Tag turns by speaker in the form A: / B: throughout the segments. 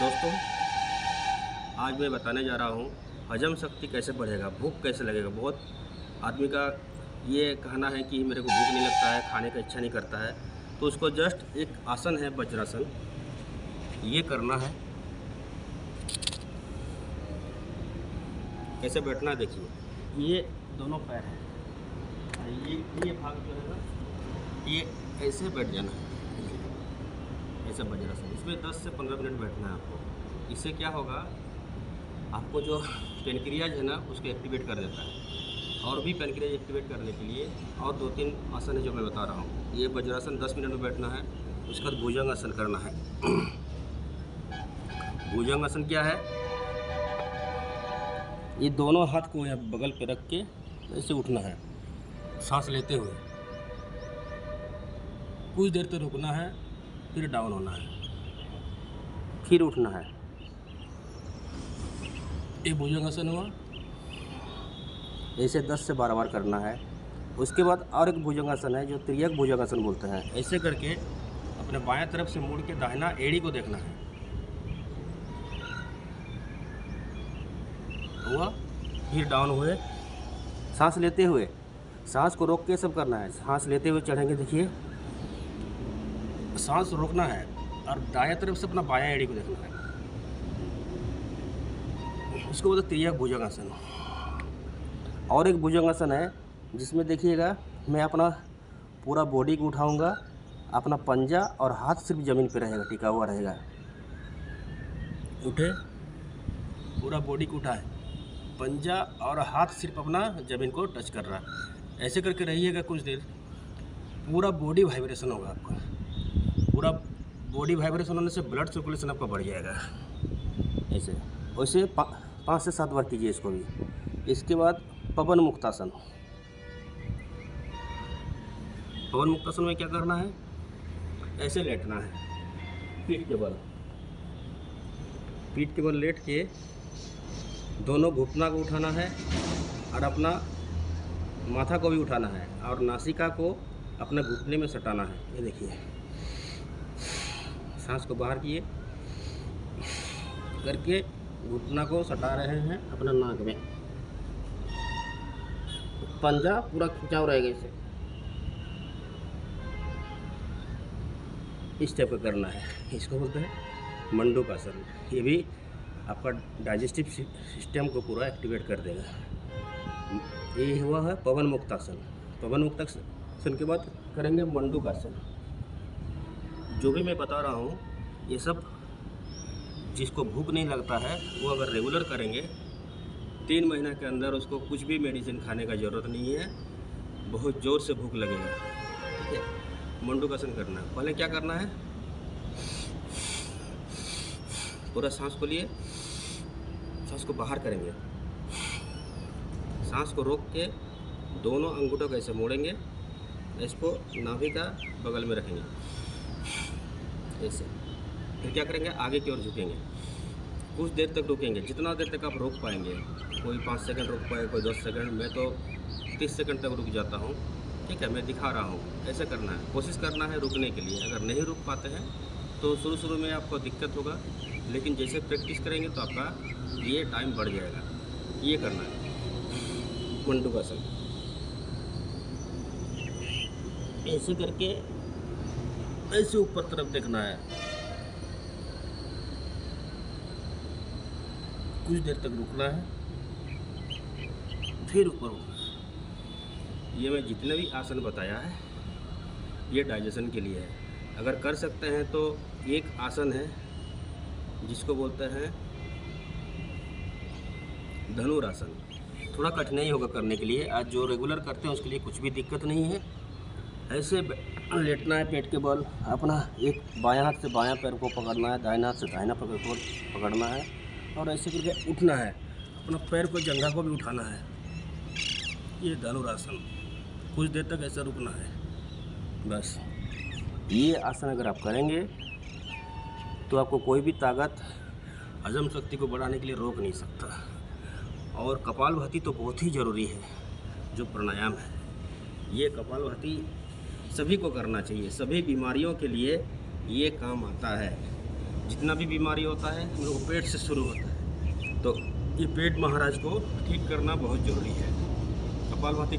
A: दोस्तों, आज मैं बताने जा रहा हूँ हजम शक्ति कैसे बढ़ेगा, भूख कैसे लगेगा। बहुत आदमी का ये कहना है कि मेरे को भूख नहीं लगता है, खाने का इच्छा नहीं करता है, तो उसको जस्ट एक आसन है वज्रासन, ये करना है। कैसे बैठना है देखिए, ये दोनों पैर हैं, ये भाग जो है ना, ये ऐसे बैठ जाना है, ऐसे वज्रासन। इसमें 10 से 15 मिनट बैठना है आपको। इससे क्या होगा, आपको जो पेनक्रियाज है ना उसको एक्टिवेट कर देता है। और भी पेनक्रियाज एक्टिवेट करने के लिए और 2-3 आसन है जो मैं बता रहा हूँ। ये वज्रासन 10 मिनट में बैठना है। उसके बाद भुजंग आसन करना है। भुजंग आसन क्या है, ये दोनों हाथ को यहाँ बगल पे रख के ऐसे उठना है, सांस लेते हुए कुछ देर तक रुकना है, फिर डाउन होना है, फिर उठना है। ये भुजंगासन हुआ, ऐसे 10 से 12 बार करना है। उसके बाद और एक भुजंगासन है जो त्रियक भुजंगासन बोलते हैं। ऐसे करके अपने बाएं तरफ से मुड़ के दाहिना एड़ी को देखना है। हुआ, फिर डाउन हुए, सांस लेते हुए, सांस को रोक के सब करना है। सांस लेते हुए चढ़ेंगे, देखिए सांस रोकना है और दाएं तरफ से अपना बायां एड़ी को देखना है। इसको बोलते त्रियक भुजंगासन। और एक भुजंगासन है जिसमें देखिएगा मैं अपना पूरा बॉडी को उठाऊंगा, अपना पंजा और हाथ सिर्फ ज़मीन पे रहेगा, टिका हुआ रहेगा। उठे, पूरा बॉडी को उठाए, पंजा और हाथ सिर्फ अपना ज़मीन को टच कर रहा है। ऐसे करके रहिएगा कुछ देर, पूरा बॉडी वाइब्रेशन होगा आपका। पूरा बॉडी वाइब्रेशन होने से ब्लड सर्कुलेशन आपका बढ़ जाएगा। ऐसे वैसे 5 से 7 बार कीजिए इसको भी। इसके बाद पवन मुक्तासन। पवन मुक्तासन में क्या करना है, ऐसे लेटना है, पीठ के बल, पीठ के बल लेट के दोनों घुटना को उठाना है और अपना माथा को भी उठाना है और नासिका को अपने घुटने में सटाना है। ये देखिए, सांस को बाहर किए करके घुटना को सटा रहे हैं अपना नाक में, पंजा पूरा खिंचाव रहेगा। इस टाइप का करना है। इसको बोलते हैं मंडूकासन। ये भी आपका डाइजेस्टिव सिस्टम को पूरा एक्टिवेट कर देगा। ये हुआ है पवन मुक्तासन। पवन मुक्तासन के बाद करेंगे मंडूकासन। जो भी मैं बता रहा हूँ, ये सब जिसको भूख नहीं लगता है वो अगर रेगुलर करेंगे, 3 महीना के अंदर उसको कुछ भी मेडिसिन खाने का ज़रूरत नहीं है, बहुत ज़ोर से भूख लगेगा। ठीक है, मंडूकासन करना है। पहले क्या करना है, पूरा सांस को लिए, सांस को बाहर करेंगे, सांस को रोक के दोनों अंगूठों को ऐसे मोड़ेंगे, इसको नाभि का बगल में रखेंगे ऐसे। फिर क्या करेंगे, आगे की ओर झुकेंगे, कुछ देर तक रुकेंगे, जितना देर तक आप रोक पाएंगे। कोई 5 सेकंड रुक पाए, कोई 10 सेकंड, मैं तो 30 सेकंड तक रुक जाता हूँ। ठीक है, मैं दिखा रहा हूँ, ऐसे करना है, कोशिश करना है रुकने के लिए। अगर नहीं रुक पाते हैं तो शुरू में आपको दिक्कत होगा, लेकिन जैसे प्रैक्टिस करेंगे तो आपका ये टाइम बढ़ जाएगा। ये करना है मंडूकासन। ऐसे करके ऐसे ऊपर तरफ देखना है, कुछ देर तक रुकना है, फिर ऊपर उठना है। ये मैं जितने भी आसन बताया है ये डाइजेशन के लिए है। अगर कर सकते हैं तो एक आसन है जिसको बोलते हैं धनुरासन। थोड़ा कठिनाई होगा करने के लिए, आज जो रेगुलर करते हैं उसके लिए कुछ भी दिक्कत नहीं है। ऐसे लेटना है, पेट के बल, अपना एक बायां हाथ से बायां पैर को पकड़ना है, दाहिना हाथ से दाहिना पैर को पकड़ना है और ऐसे करके उठना है, अपना पैर को, जंघा को भी उठाना है। ये धनुरासन, कुछ देर तक ऐसा रुकना है बस। ये आसन अगर आप करेंगे तो आपको कोई भी ताकत हजम शक्ति को बढ़ाने के लिए रोक नहीं सकता। और कपालभाति तो बहुत ही ज़रूरी है, जो प्राणायाम है। ये कपालभाति सभी को करना चाहिए, सभी बीमारियों के लिए ये काम आता है। जितना भी बीमारी होता है हम लोग को पेट से शुरू होता है। तो ये पेट महाराज को ठीक करना बहुत ज़रूरी है। कपालभाति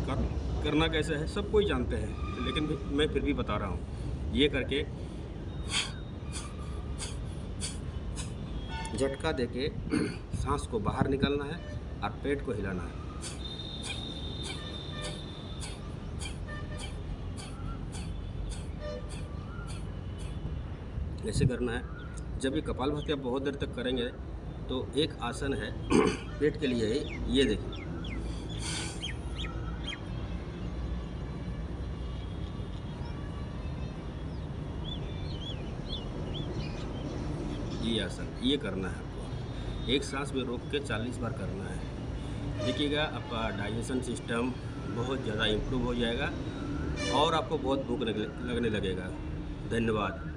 A: करना कैसे है सब कोई जानते हैं, लेकिन मैं फिर भी बता रहा हूँ। ये करके झटका देके सांस को बाहर निकालना है और पेट को हिलाना है। ऐसे करना है। जब ये कपालभाति आप बहुत देर तक करेंगे तो एक आसन है पेट के लिए, ये देखिए, ये आसन ये करना है आपको। एक सांस में रोक के 40 बार करना है। देखिएगा आपका डाइजेशन सिस्टम बहुत ज़्यादा इम्प्रूव हो जाएगा और आपको बहुत भूख लगने लगेगा। धन्यवाद।